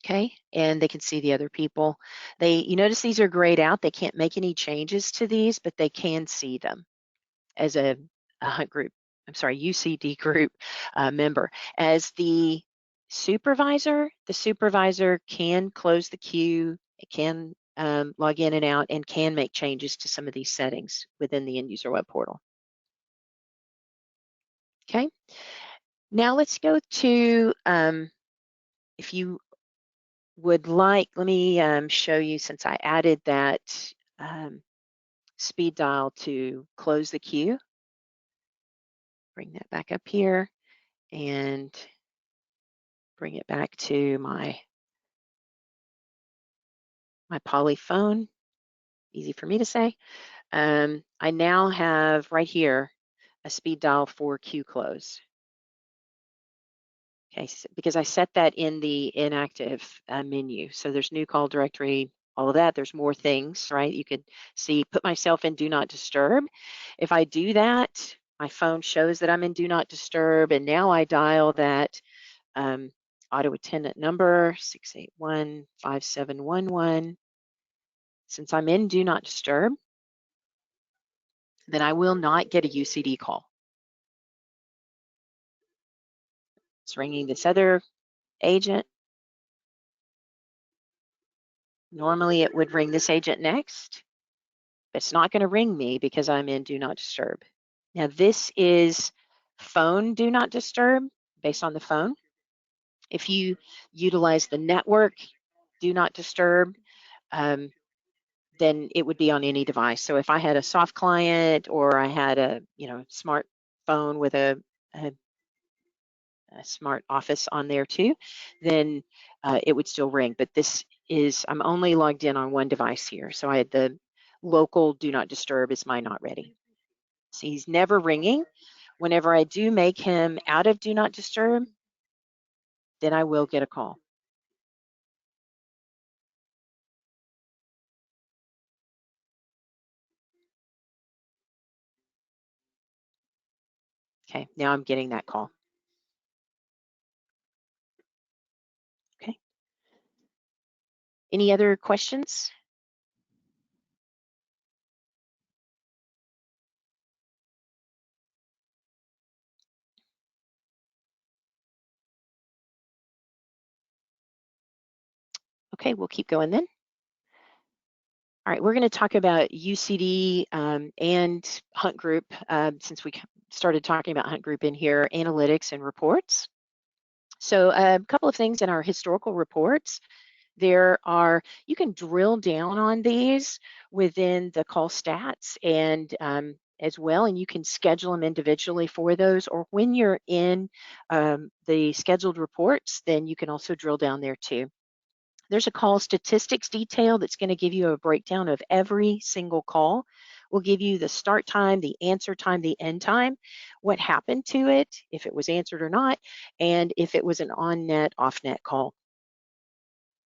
Okay, and they can see the other people. You notice these are grayed out. They can't make any changes to these, but they can see them as a Hunt Group, I'm sorry, UCD group member. As the supervisor can close the queue, it can log in and out, and can make changes to some of these settings within the end user web portal. Okay, now let's go to, if you would like, let me show you, since I added that speed dial to close the queue. Bring that back up here and bring it back to my Poly phone. Easy for me to say. I now have right here a speed dial for queue close. Okay, because I set that in the inactive menu. So there's new call directory, all of that. There's more things, right? You could see, put myself in do not disturb. If I do that, my phone shows that I'm in do not disturb, and now I dial that auto attendant number 681-5711. Since I'm in do not disturb, then I will not get a UCD call. It's ringing this other agent. Normally it would ring this agent next. It's not going to ring me because I'm in do not disturb. Now this is phone do not disturb based on the phone. If you utilize the network do not disturb, then it would be on any device. So if I had a soft client, or I had a smartphone with a smart office on there too, then it would still ring. But this is, I'm only logged in on one device here. So I had the local do not disturb is my not ready. So he's never ringing. Whenever I do make him out of do not disturb, then I will get a call. Okay, now I'm getting that call. Okay. Any other questions? Okay, we'll keep going then. All right, we're going to talk about UCD and Hunt Group, since we started talking about Hunt Group in here, analytics and reports. So a couple of things in our historical reports. You can drill down on these within the call stats and as well, and you can schedule them individually for those, or when you're in the scheduled reports, then you can also drill down there too. There's a call statistics detail that's going to give you a breakdown of every single call. We'll give you the start time, the answer time, the end time, what happened to it, if it was answered or not, and if it was an on-net, off-net call.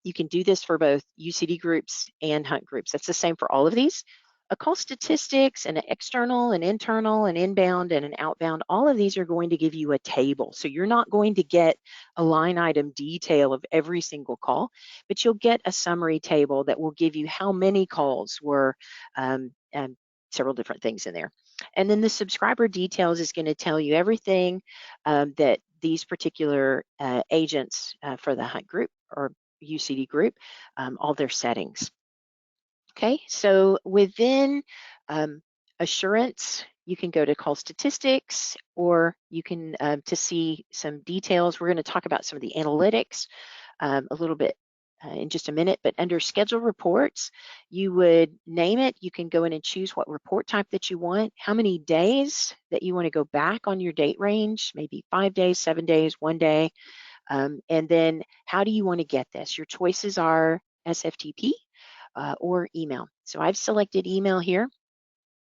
You can do this for both UCD groups and Hunt groups. That's the same for all of these. A call statistics and an external and internal and inbound and an outbound, all of these are going to give you a table. So you're not going to get a line item detail of every single call, but you'll get a summary table that will give you how many calls were and several different things in there. And then the subscriber details is going to tell you everything that these particular agents for the Hunt group or UCD group, all their settings. Okay, so within assurance, you can go to call statistics, or you can to see some details. We're going to talk about some of the analytics a little bit in just a minute, but under schedule reports, you would name it. You can go in and choose what report type that you want, how many days that you want to go back on your date range, maybe 5 days, 7 days, 1 day. And then how do you want to get this? Your choices are SFTP or email. So I've selected email here,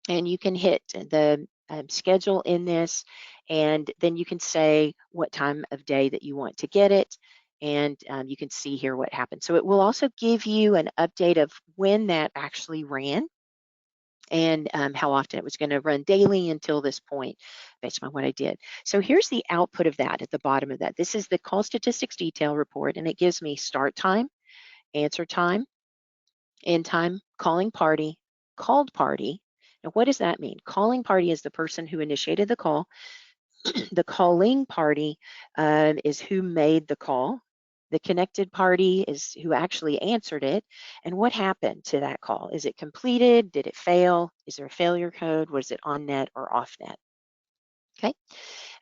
and you can hit the schedule in this, and then you can say what time of day that you want to get it, and you can see here what happened. So it will also give you an update of when that actually ran, and how often it was going to run daily until this point based on what I did. So here's the output of that at the bottom of that. This is the call statistics detail report, and it gives me start time, answer time, end time, calling party, called party. Now, what does that mean? Calling party is the person who initiated the call. The calling party is who made the call. The connected party is who actually answered it. And what happened to that call? Is it completed? Did it fail? Is there a failure code? Was it on net or off net? Okay.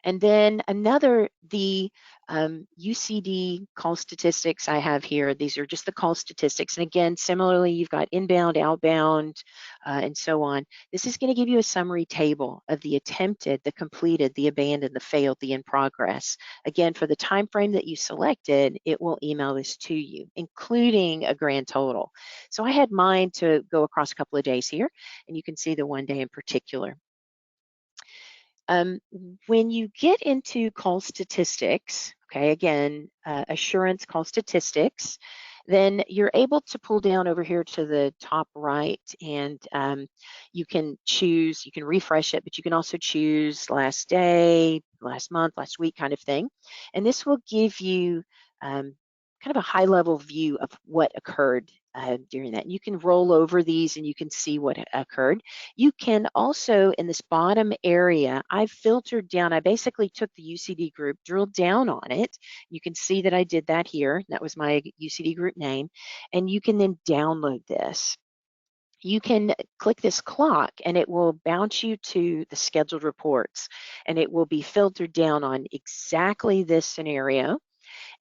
And then the UCD call statistics I have here, these are just the call statistics. And again, similarly, you've got inbound, outbound, and so on. This is going to give you a summary table of the attempted, the completed, the abandoned, the failed, the in progress. Again, for the time frame that you selected, it will email this to you, including a grand total. So I had mine to go across a couple of days here, and you can see the 1 day in particular. When you get into call statistics, okay, again, assurance call statistics, then you're able to pull down over here to the top right, and you can choose, you can refresh it, but you can also choose last day, last month, last week kind of thing. And this will give you kind of a high level view of what occurred during that. You can roll over these and you can see what occurred. You can also, in this bottom area, I've filtered down. I basically took the UCD group, drilled down on it. You can see that I did that here. That was my UCD group name. And you can then download this. You can click this clock and it will bounce you to the scheduled reports, and it will be filtered down on exactly this scenario.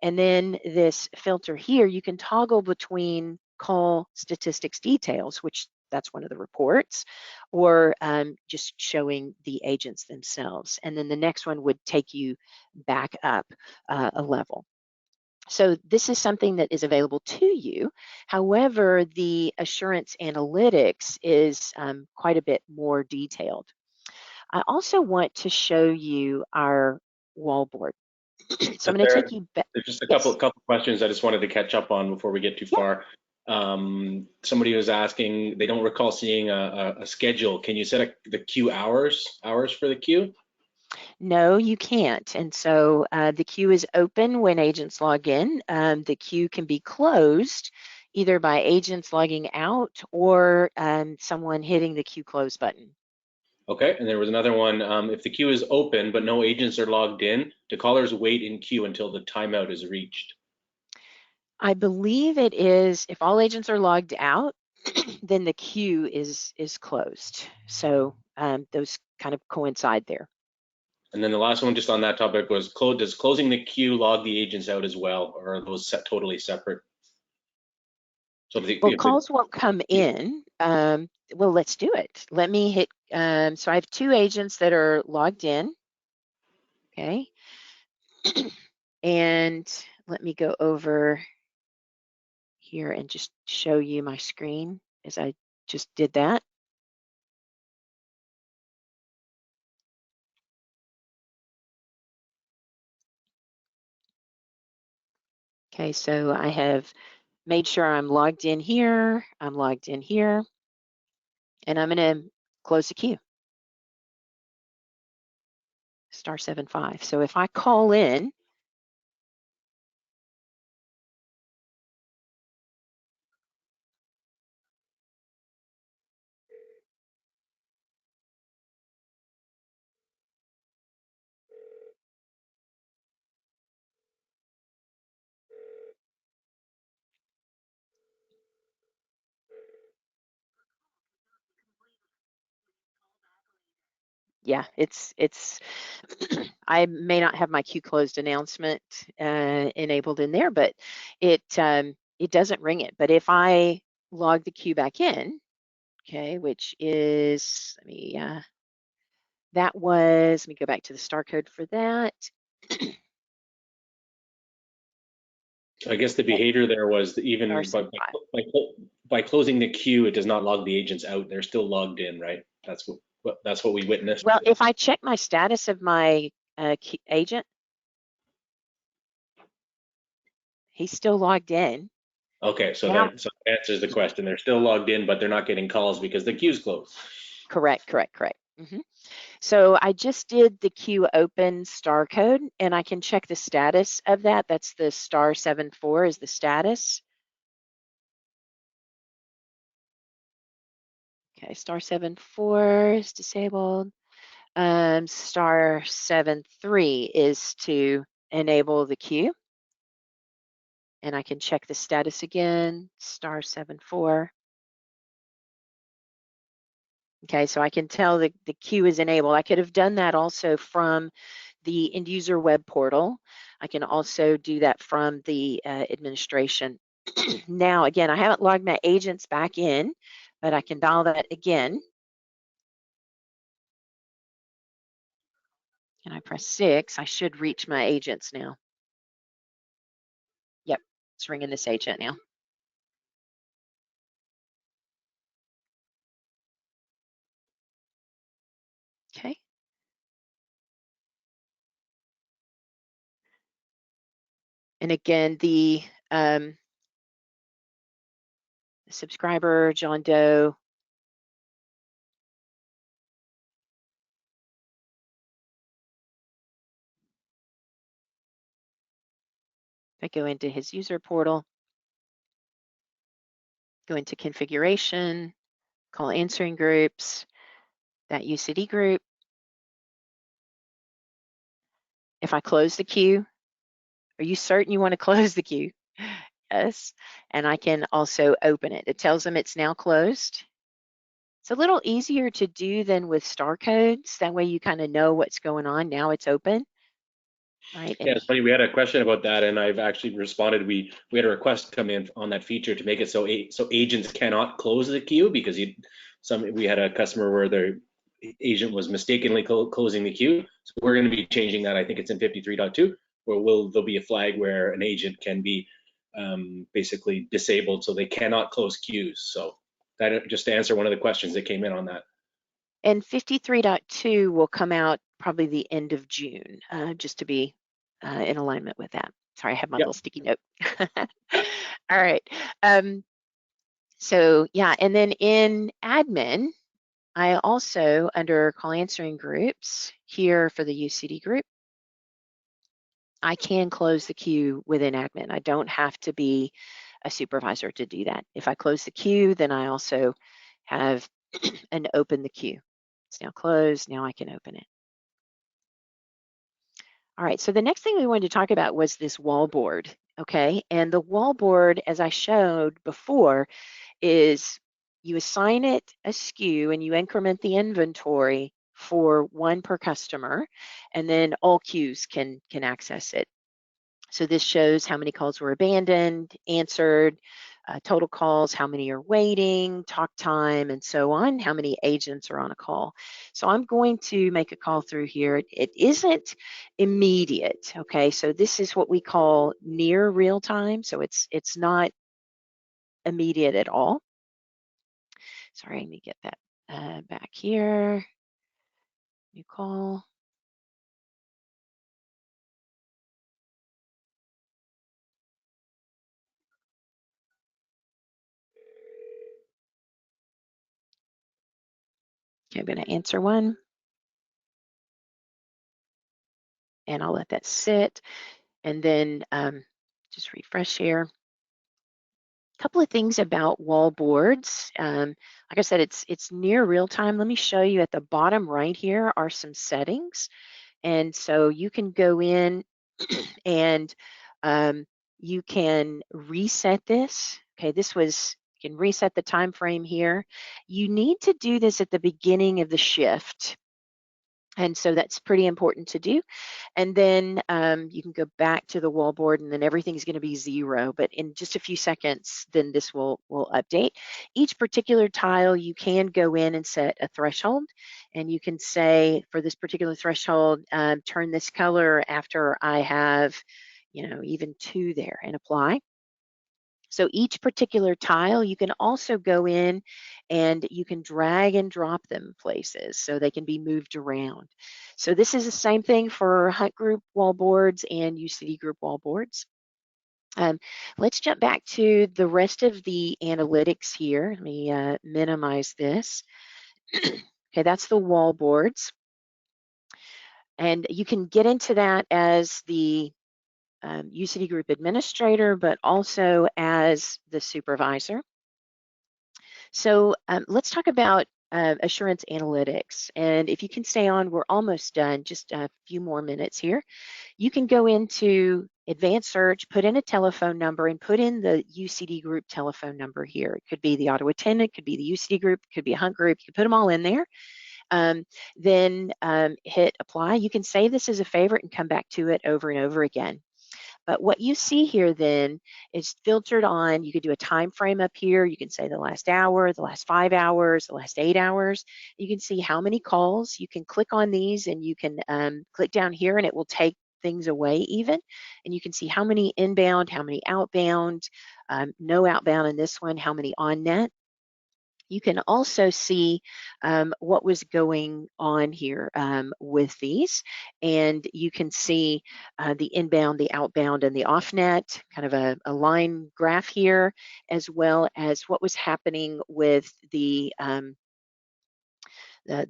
And then this filter here, you can toggle between call statistics details, which that's one of the reports, or just showing the agents themselves. And then the next one would take you back up a level. So this is something that is available to you. However, the assurance analytics is quite a bit more detailed. I also want to show you our wallboard. So I'm going to take you back. There's just a Yes. couple questions I just wanted to catch up on before we get too far. Somebody was asking, they don't recall seeing a schedule. Can you set the queue hours for the queue? No, you can't. And so the queue is open when agents log in. The queue can be closed either by agents logging out or someone hitting the queue close button. Okay, and there was another one. If the queue is open but no agents are logged in, do callers wait in queue until the timeout is reached? I believe it is, if all agents are logged out, then the queue is closed. So those kind of coincide there. And then the last one just on that topic was, does closing the queue log the agents out as well, or are those totally separate? So Well, calls won't come in. Well, let's do it. Let me hit, so I have 2 agents that are logged in, okay? And let me go over here and just show you my screen as I just did that. Okay, so I have made sure I'm logged in here, I'm logged in here, and I'm going to close the queue. *75. So if I call in, yeah, it's I may not have my queue closed announcement enabled in there, but it it doesn't ring it. But if I log the queue back in, okay, which is, let me go back to the star code for that. I guess the behavior there was even by closing the queue, it does not log the agents out. They're still logged in, right? That's what we witnessed. Well, if I check my status of my agent, he's still logged in. Okay, so Now, that answers the question. They're still logged in, but they're not getting calls because the queue's closed. correct. So I just did the queue open star code, and I can check the status of that. That's the *74 is the status. Okay, *74 is disabled. *73 is to enable the queue. And I can check the status again, *74. Okay, so I can tell the queue is enabled. I could have done that also from the end user web portal. I can also do that from the administration. Now, again, I haven't logged my agents back in, but I can dial that again. And I press 6, I should reach my agents now. Yep, it's ringing this agent now. Okay. And again, the subscriber, John Doe, if I go into his user portal, go into configuration, call answering groups, that UCD group. If I close the queue, are you certain you want to close the queue? Yes. And I can also open it. It tells them it's now closed. It's a little easier to do than with star codes. That way you kind of know what's going on. Now it's open. Right. Yeah, it's funny. We had a question about that, and I've actually responded. We had a request come in on that feature to make it so agents cannot close the queue because we had a customer where their agent was mistakenly closing the queue. So we're going to be changing that. I think it's in 53.2, where there'll be a flag where an agent can be basically disabled, so they cannot close queues. So that just to answer one of the questions that came in on that. And 53.2 will come out probably the end of June, just to be in alignment with that. Sorry, I have my little sticky note. All right. So yeah, and then in admin, I also, under call answering groups here for the UCD group, I can close the queue within admin. I don't have to be a supervisor to do that. If I close the queue, then I also have an open the queue. It's now closed. Now I can open it. All right, so the next thing we wanted to talk about was this wall board, okay? And the wall board, as I showed before, is you assign it a SKU and you increment the inventory for one per customer, and then all queues can access it. So this shows how many calls were abandoned, answered, total calls, how many are waiting, talk time, and so on, how many agents are on a call. So I'm going to make a call through here. It isn't immediate, okay? So this is what we call near real time. So it's not immediate at all. Sorry, let me get that back here. New call. Okay, I'm going to answer one. And I'll let that sit. And then just refresh here. A couple of things about wall boards. Like I said, it's near real time. Let me show you at the bottom right here are some settings. And so you can go in and you can reset this. Okay, you can reset the time frame here. You need to do this at the beginning of the shift. And so that's pretty important to do. And then you can go back to the wallboard, and then everything's going to be 0. But in just a few seconds, then this will update. Each particular tile, you can go in and set a threshold. And you can say, for this particular threshold, turn this color after I have, even 2 there, and apply. So each particular tile, you can also go in and you can drag and drop them places so they can be moved around. So this is the same thing for Hunt Group wallboards and UCD Group wallboards. Let's jump back to the rest of the analytics here. Let me minimize this. Okay, that's the wallboards. And you can get into that as the UCD Group administrator, but also as the supervisor. So let's talk about assurance analytics. And if you can stay on, we're almost done, just a few more minutes here. You can go into advanced search, put in a telephone number, and put in the UCD Group telephone number here. It could be the auto attendant, could be the UCD Group, could be a Hunt Group. You can put them all in there. Then hit apply. You can save this as a favorite and come back to it over and over again. But what you see here then is filtered on. You could do a time frame up here. You can say the last hour, the last 5 hours, the last 8 hours. You can see how many calls. You can click on these, and you can click down here, and it will take things away even. And you can see how many inbound, how many outbound, no outbound in this one, how many on net. You can also see what was going on here with these, and you can see the inbound, the outbound, and the off-net, kind of a line graph here, as well as what was happening with the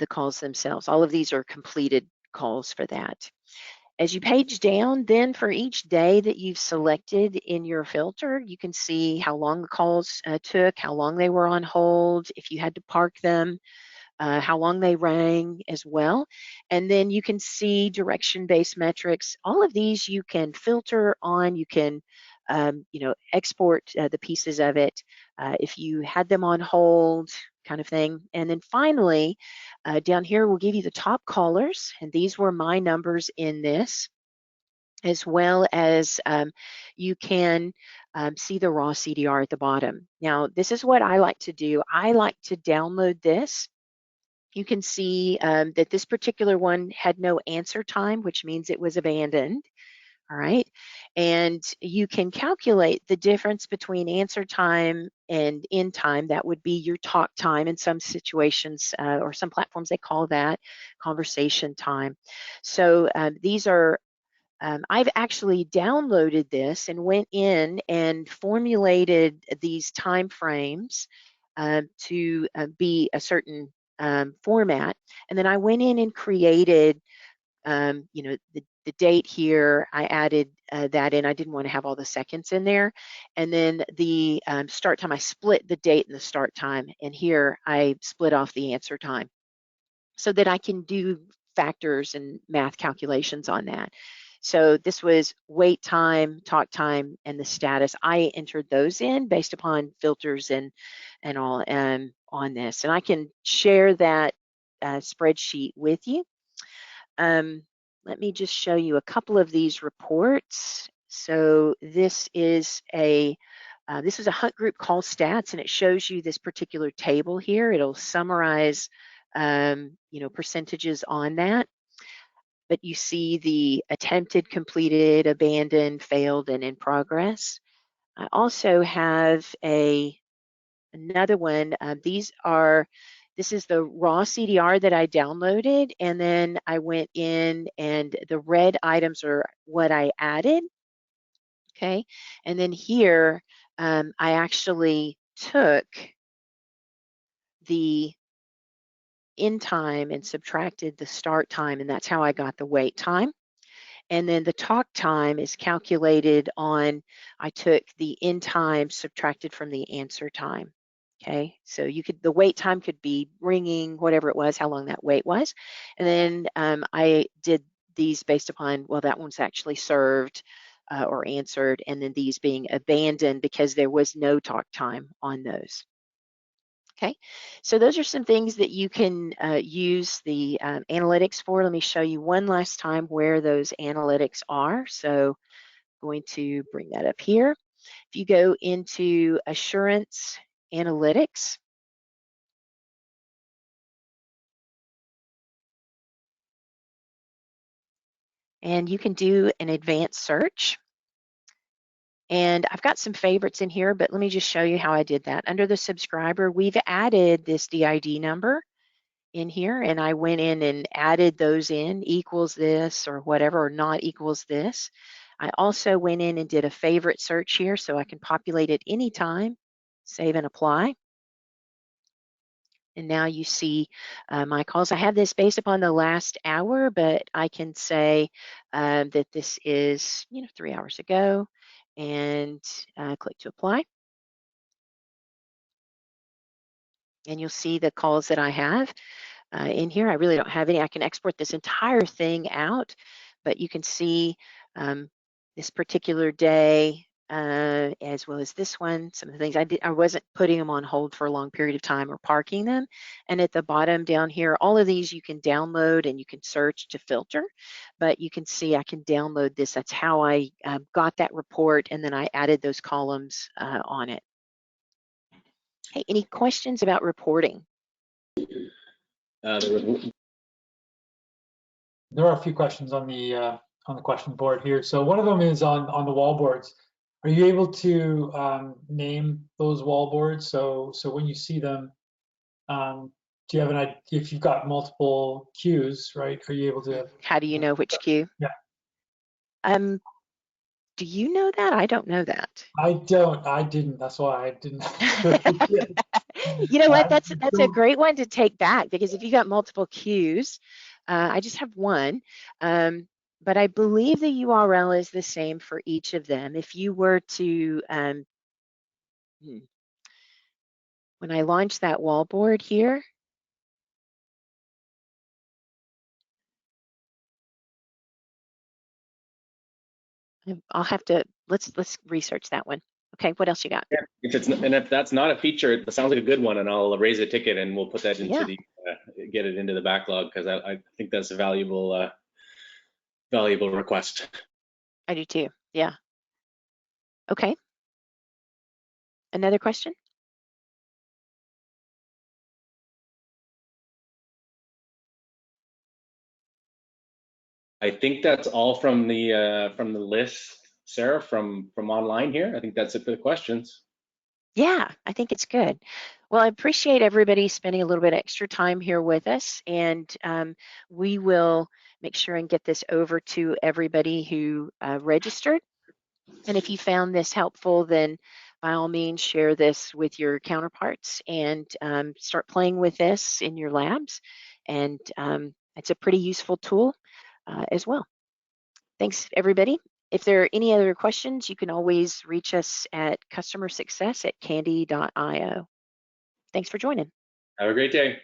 calls themselves. All of these are completed calls for that. As you page down, then for each day that you've selected in your filter, you can see how long the calls took, how long they were on hold, if you had to park them, how long they rang as well. And then you can see direction-based metrics. All of these you can filter on. You can export the pieces of it if you had them on hold, kind of thing. And then finally, down here, we'll give you the top callers, and these were my numbers in this, as well as you can see the raw CDR at the bottom. Now, this is what I like to do. I like to download this. You can see that this particular one had no answer time, which means it was abandoned. All right. And you can calculate the difference between answer time and end time. That would be your talk time in some situations, or some platforms, they call that conversation time. So these are, I've actually downloaded this and went in and formulated these time frames to be a certain format. And then I went in and created the date here. I added that in. I didn't want to have all the seconds in there. And then the start time, I split the date and the start time. And here I split off the answer time so that I can do factors and math calculations on that. So this was wait time, talk time, and the status. I entered those in based upon filters and all on this. And I can share that spreadsheet with you. Let me just show you a couple of these reports. So this is a Hunt Group call stats, and it shows you this particular table here. It'll summarize percentages on that. But you see the attempted, completed, abandoned, failed, and in progress. I also have another one. This is the raw CDR that I downloaded, and then I went in, and the red items are what I added. Okay, and then here I actually took the end time and subtracted the start time, and that's how I got the wait time. And then the talk time is calculated on, I took the end time subtracted from the answer time. Okay, so the wait time could be ringing, whatever it was, how long that wait was. And then I did these based upon, well, that one's actually served or answered, and then these being abandoned because there was no talk time on those. Okay, so those are some things that you can use the analytics for. Let me show you one last time where those analytics are. So I'm going to bring that up here. If you go into Assurance Analytics, and you can do an advanced search. And I've got some favorites in here, but let me just show you how I did that. Under the subscriber, we've added this DID number in here, and I went in and added those in, equals this or whatever, or not equals this. I also went in and did a favorite search here, so I can populate it anytime, save and apply. And now you see my calls. I have this based upon the last hour, but I can say that this is 3 hours ago, and click to apply. And you'll see the calls that I have in here. I really don't have any. I can export this entire thing out, but you can see this particular day, as well as this one. Some of the things I did, I wasn't putting them on hold for a long period of time or parking them. And at the bottom down here, all of these you can download and you can search to filter, but you can see I can download this. That's how I got that report, and then I added those columns on it. Hey, any questions about reporting? There are a few questions on the question board here. So one of them is on the wall boards. Are you able to name those wall boards? So when you see them, do you have an idea if you've got multiple queues, right? Are you able to? How do you know which queue? Yeah. Do you know that? I don't know that. I don't. I didn't. That's why I didn't. You know what? That's a great one to take back, because if you got multiple queues, I just have one, but I believe the URL is the same for each of them. If you were to, when I launch that wallboard here, I'll have to, let's research that one. Okay, what else you got? Yeah, if that's not a feature, it sounds like a good one, and I'll raise a ticket and we'll put that into the get it into the backlog, because I think that's a valuable request. I do too. Yeah. Okay. Another question? I think that's all from the list, Sarah, from online here. I think that's it for the questions. Yeah, I think it's good. Well, I appreciate everybody spending a little bit extra time here with us, and we will make sure and get this over to everybody who registered. And if you found this helpful, then by all means share this with your counterparts and start playing with this in your labs. And it's a pretty useful tool as well. Thanks, everybody. If there are any other questions, you can always reach us at customersuccess@kandy.io. Thanks for joining. Have a great day.